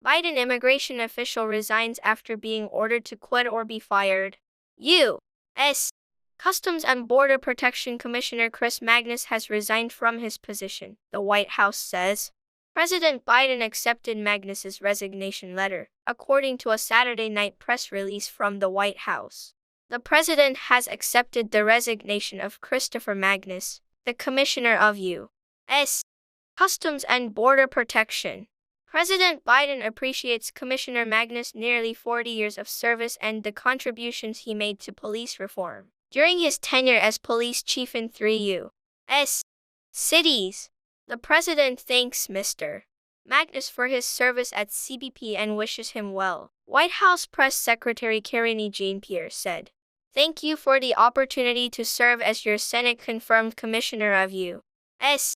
Biden immigration official resigns after being ordered to quit or be fired. U.S. Customs and Border Protection Commissioner Chris Magnus has resigned from his position, the White House says. President Biden accepted Magnus's resignation letter, according to a Saturday night press release from the White House. The president has accepted the resignation of Christopher Magnus, the Commissioner of U.S. Customs and Border Protection. President Biden appreciates Commissioner Magnus' nearly 40 years of service and the contributions he made to police reform during his tenure as police chief in 3 U.S. cities. The president thanks Mr. Magnus for his service at CBP and wishes him well. White House Press Secretary Karine Jean-Pierre said, "Thank you for the opportunity to serve as your Senate-confirmed Commissioner of U.S.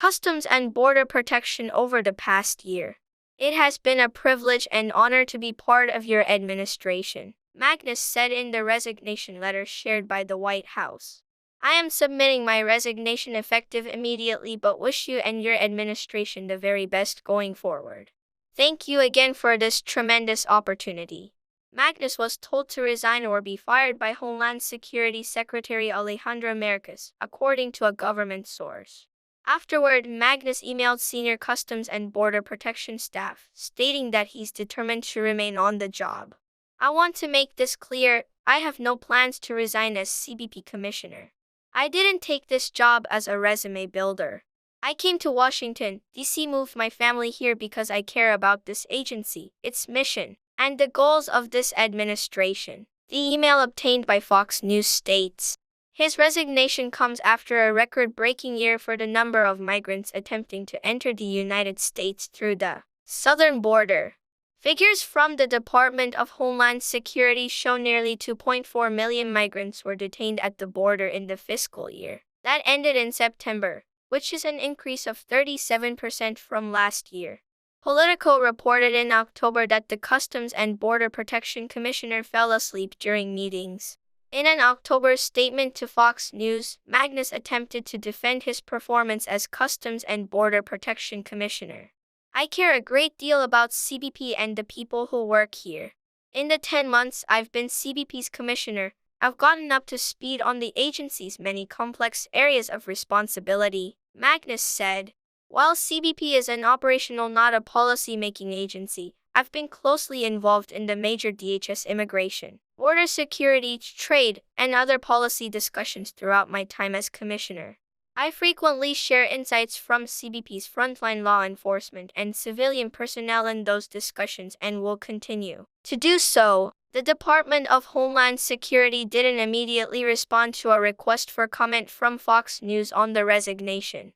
Customs and Border Protection over the past year. It has been a privilege and honor to be part of your administration," Magnus said in the resignation letter shared by the White House. "I am submitting my resignation effective immediately but wish you and your administration the very best going forward. Thank you again for this tremendous opportunity." Magnus was told to resign or be fired by Homeland Security Secretary Alejandro Mayorkas, according to a government source. Afterward, Magnus emailed senior Customs and Border Protection staff, stating that he's determined to remain on the job. "I want to make this clear, I have no plans to resign as CBP Commissioner. I didn't take this job as a resume builder. I came to Washington, D.C. moved my family here because I care about this agency, its mission, and the goals of this administration," the email obtained by Fox News states. His resignation comes after a record-breaking year for the number of migrants attempting to enter the United States through the southern border. Figures from the Department of Homeland Security show nearly 2.4 million migrants were detained at the border in the fiscal year that ended in September, which is an increase of 37% from last year. Politico reported in October that the Customs and Border Protection Commissioner fell asleep during meetings. In an October statement to Fox News, Magnus attempted to defend his performance as Customs and Border Protection Commissioner. "I care a great deal about CBP and the people who work here. In the 10 months I've been CBP's commissioner, I've gotten up to speed on the agency's many complex areas of responsibility," Magnus said. "While CBP is an operational, not a policy-making agency, I've been closely involved in the major DHS immigration, border security, trade, and other policy discussions throughout my time as commissioner. I frequently share insights from CBP's frontline law enforcement and civilian personnel in those discussions and will continue to do so." The Department of Homeland Security didn't immediately respond to a request for comment from Fox News on the resignation.